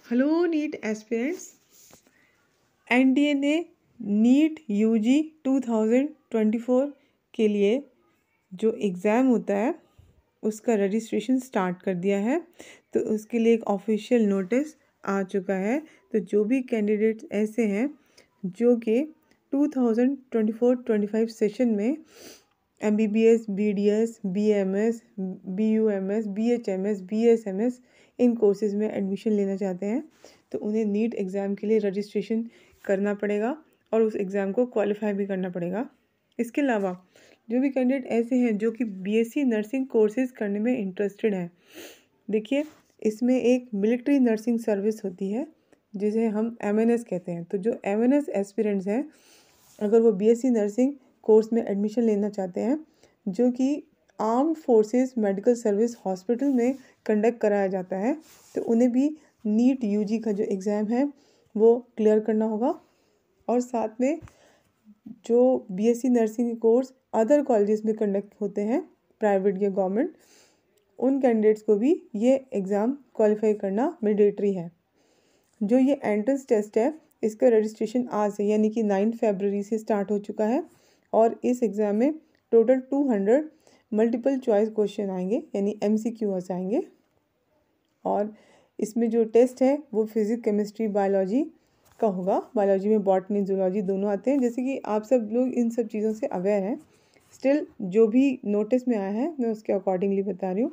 Hello NEET aspirants. NTA ने NEET UG 2024 के लिए जो एग्ज़ाम होता है उसका रजिस्ट्रेशन स्टार्ट कर दिया है। तो उसके लिए एक ऑफिशियल नोटिस आ चुका है। तो जो भी कैंडिडेट्स ऐसे हैं जो कि 2024-25 सेशन में MBBS, BDS, BMS, BUMS, BHMS, BSMS इन कोर्सेज़ में एडमिशन लेना चाहते हैं तो उन्हें नीट एग्ज़ाम के लिए रजिस्ट्रेशन करना पड़ेगा और उस एग्ज़ाम को क्वालिफाई भी करना पड़ेगा। इसके अलावा जो भी कैंडिडेट ऐसे हैं जो कि BSc नर्सिंग कोर्सेज़ करने में इंटरेस्टेड हैं, देखिए इसमें एक मिलिट्री नर्सिंग सर्विस होती है जिसे हम MNS कहते हैं। तो जो MNS एस्पिरेंट्स हैं, अगर वो BSc नर्सिंग कोर्स में एडमिशन लेना चाहते हैं जो कि armed forces medical service hospital में कंडक्ट कराया जाता है, तो उन्हें भी नीट यूजी का जो एग्ज़ाम है वो क्लियर करना होगा। और साथ में जो BSc nursing course other colleges में कंडक्ट होते हैं, प्राइवेट या गवर्नमेंट, उन कैंडिडेट्स को भी ये एग्ज़ाम क्वालिफाई करना मैंडेटरी है। जो ये एंट्रेंस टेस्ट है इसका रजिस्ट्रेशन आज से यानी कि 9 फरवरी से स्टार्ट हो चुका है और इस एग्ज़ाम में टोटल 200 मल्टीपल चॉइस क्वेश्चन आएंगे यानी MCQs आएंगे। और इसमें जो टेस्ट है वो फिज़िक्स, केमिस्ट्री, बायोलॉजी का होगा। बायोलॉजी में बॉटनी, जूलॉजी दोनों आते हैं। जैसे कि आप सब लोग इन सब चीज़ों से अवेयर हैं, स्टिल जो भी नोटिस में आया है मैं उसके अकॉर्डिंगली बता रही हूँ।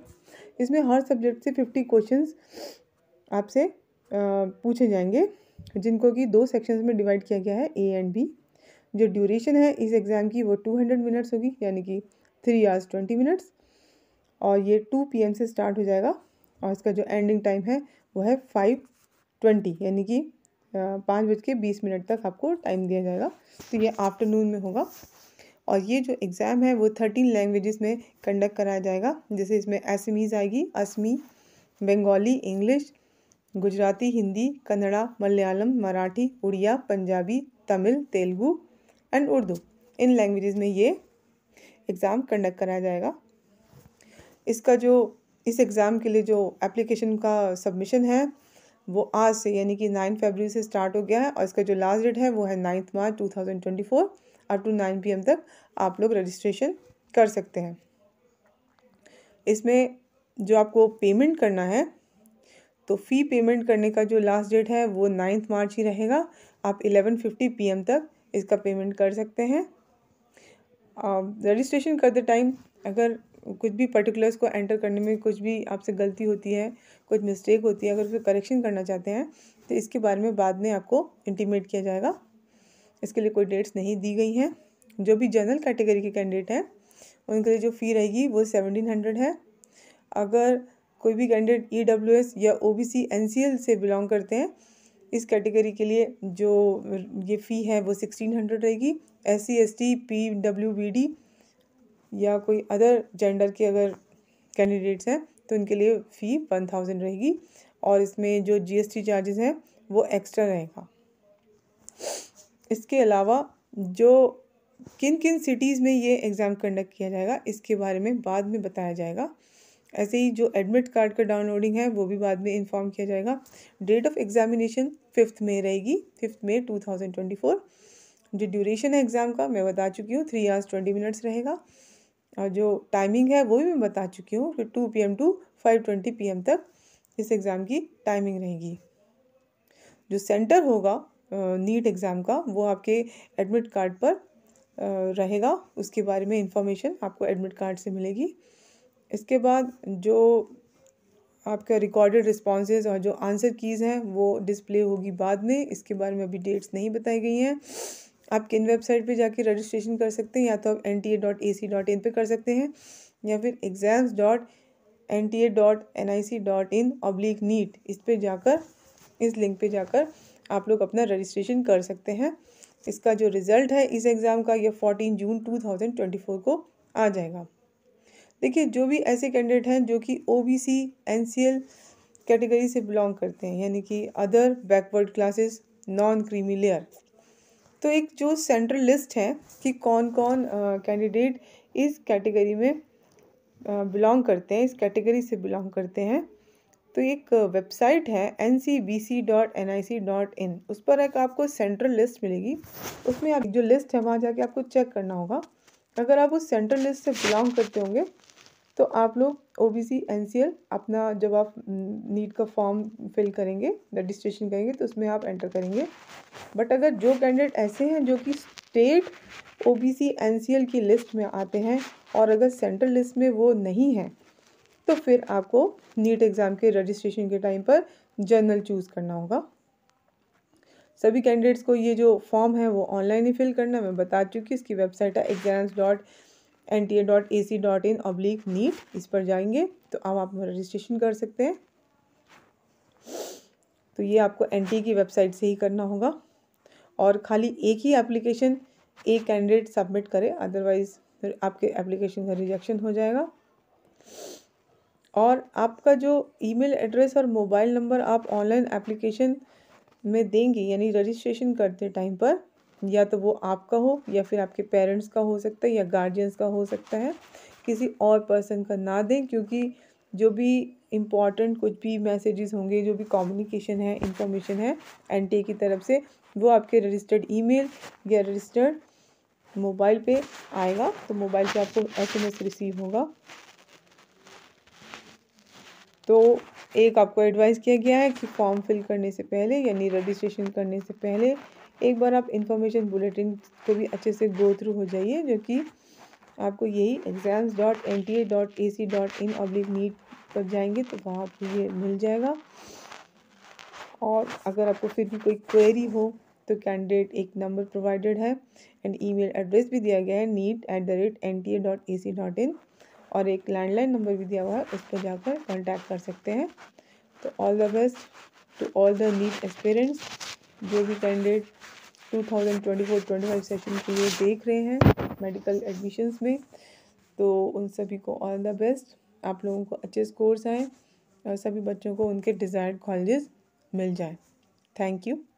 इसमें हर सब्जेक्ट से 50 क्वेश्चंस आपसे पूछे जाएंगे जिनको कि 2 सेक्शंस में डिवाइड किया गया है, A एंड B। जो ड्यूरेशन है इस एग्ज़ाम की वो 200 मिनट्स होगी यानी कि 3 hours 20 minutes और ये 2 PM से स्टार्ट हो जाएगा और इसका जो एंडिंग टाइम है वो है 5:20 यानी कि 5:20 तक आपको टाइम दिया जाएगा। तो ये आफ्टरनून में होगा और ये जो एग्ज़ाम है वो 13 लैंग्वेजेस में कंडक्ट कराया जाएगा। जैसे इसमें असमीज़ आएगी, असमी, बंगाली, इंग्लिश, गुजराती, हिंदी, कन्नड़ा, मलयालम, मराठी, उड़िया, पंजाबी, तमिल, तेलुगु एंड उर्दू, इन लैंग्वेजेस में ये एग्ज़ाम कंडक्ट कराया जाएगा। इसका जो इस एग्ज़ाम के लिए जो एप्लीकेशन का सबमिशन है वो आज से यानी कि 9 फरवरी से स्टार्ट हो गया है और इसका जो लास्ट डेट है वो है 9 मार्च 2024। अप टू 9 PM तक आप लोग रजिस्ट्रेशन कर सकते हैं। इसमें जो आपको पेमेंट करना है तो फ़ी पेमेंट करने का जो लास्ट डेट है वो 9 मार्च ही रहेगा। आप 11:50 PM तक इसका पेमेंट कर सकते हैं। रजिस्ट्रेशन करते टाइम अगर कुछ भी पर्टिकुलर्स को एंटर करने में कुछ भी आपसे गलती होती है, कुछ मिस्टेक होती है, अगर उसको करेक्शन करना चाहते हैं तो इसके बारे में बाद में आपको इंटीमेट किया जाएगा। इसके लिए कोई डेट्स नहीं दी गई हैं। जो भी जनरल कैटेगरी के कैंडिडेट हैं उनके लिए जो फ़ी रहेगी वो 1700 है। अगर कोई भी कैंडिडेट EWS या OBC NCL से बिलोंग करते हैं, इस कैटेगरी के लिए जो ये फ़ी है वो 1600 रहेगी। SC ST PWBD या कोई अदर जेंडर के अगर कैंडिडेट्स हैं तो उनके लिए फ़ी 1000 रहेगी और इसमें जो GST चार्जेस हैं वो एक्स्ट्रा रहेगा। इसके अलावा जो किन किन सिटीज़ में ये एग्ज़ाम कंडक्ट किया जाएगा इसके बारे में बाद में बताया जाएगा। ऐसे ही जो एडमिट कार्ड का डाउनलोडिंग है वो भी बाद में इन्फॉर्म किया जाएगा। डेट ऑफ एग्जामिनेशन 5 मई रहेगी, 5 मई 2024। जो ड्यूरेशन है एग्ज़ाम का मैं बता चुकी हूँ, 3 hours 20 minutes रहेगा और जो टाइमिंग है वो भी मैं बता चुकी हूँ, 2 PM टू 5:20 PM तक इस एग्ज़ाम की टाइमिंग रहेगी। जो सेंटर होगा नीट एग्ज़ाम का वो आपके एडमिट कार्ड पर रहेगा। उसके बारे में इंफॉर्मेशन आपको एडमिट कार्ड से मिलेगी। इसके बाद जो आपका रिकॉर्डेड रिस्पॉन्सेज और जो आंसर कीज़ हैं वो डिस्प्ले होगी बाद में। इसके बारे में अभी डेट्स नहीं बताई गई हैं। आप किन वेबसाइट पे जाके रजिस्ट्रेशन कर सकते हैं, या तो आप nta.ac.in पे कर सकते हैं या फिर exams.nta.nic.in/neet इस पे जाकर, इस लिंक पे जाकर आप लोग अपना रजिस्ट्रेशन कर सकते हैं। इसका जो रिज़ल्ट है इस एग्ज़ाम का ये 14 जून 2024 को आ जाएगा। देखिए जो भी ऐसे कैंडिडेट हैं जो कि OBC NCL कैटेगरी से बिलोंग करते हैं यानी कि other backward classes, non creamy layer, तो एक जो सेंट्रल लिस्ट है कि कौन कौन कैंडिडेट इस कैटेगरी में बिलोंग करते हैं, इस कैटेगरी से बिलोंग करते हैं, तो एक वेबसाइट है ncbc.nic.in, उस पर एक आपको सेंट्रल लिस्ट मिलेगी। उसमें आप जो लिस्ट है वहाँ जाके आपको चेक करना होगा। अगर आप उस सेंट्रल लिस्ट से बिलोंग करते होंगे तो आप लोग OBC NCL अपना जब आप नीट का फॉर्म फिल करेंगे, रजिस्ट्रेशन करेंगे, तो उसमें आप एंटर करेंगे। बट अगर जो कैंडिडेट ऐसे हैं जो कि स्टेट OBC NCL की लिस्ट में आते हैं और अगर सेंट्रल लिस्ट में वो नहीं है, तो फिर आपको नीट एग्ज़ाम के रजिस्ट्रेशन के टाइम पर जनरल चूज़ करना होगा। सभी कैंडिडेट्स को ये जो फॉर्म है वो ऑनलाइन ही फिल करना मैं बता चुकी हूँ। इसकी वेबसाइट है exams.nta.ac.in/NEET। इस पर जाएंगे तो आप रजिस्ट्रेशन कर सकते हैं। तो ये आपको NTA की वेबसाइट से ही करना होगा और खाली एक ही एप्लीकेशन एक कैंडिडेट सबमिट करे, अदरवाइज़ फिर आपके एप्लीकेशन का रिजेक्शन हो जाएगा। और आपका जो ईमेल एड्रेस और मोबाइल नंबर आप ऑनलाइन एप्लीकेशन में देंगे, यानी रजिस्ट्रेशन करते टाइम पर, या तो वो आपका हो या फिर आपके पेरेंट्स का हो सकता है या गार्जियंस का हो सकता है। किसी और पर्सन का ना दें, क्योंकि जो भी इम्पॉर्टेंट कुछ भी मैसेजेस होंगे, जो भी कम्युनिकेशन है, इंफॉर्मेशन है NTA की तरफ से, वो आपके रजिस्टर्ड ईमेल या रजिस्टर्ड मोबाइल पे आएगा। तो मोबाइल पे आपको SMS रिसीव होगा। तो एक आपको एडवाइस किया गया है कि फॉर्म फिल करने से पहले यानी रजिस्ट्रेशन करने से पहले एक बार आप इन्फॉर्मेशन बुलेटिन को भी अच्छे से गो थ्रू हो जाइए, जो कि आपको यही exams.nta.ac.in/NEET पर जाएंगे तो वहाँ आपको ये मिल जाएगा। और अगर आपको फिर भी कोई क्वेरी हो तो कैंडिडेट एक नंबर प्रोवाइडेड है एंड ईमेल एड्रेस भी दिया गया है neet@nta.ac.in, और एक लैंडलाइन नंबर भी दिया हुआ है, उस पर जाकर कांटेक्ट कर सकते हैं। तो all the best to all the NEET aspirants, जो भी कैंडिडेट 2024-25 सेशन के लिए देख रहे हैं मेडिकल एडमिशन्स में, तो उन सभी को ऑल द बेस्ट। आप लोगों को अच्छे स्कोर्स आएँ और सभी बच्चों को उनके डिज़ायर्ड कॉलेजेस मिल जाएं। Thank you.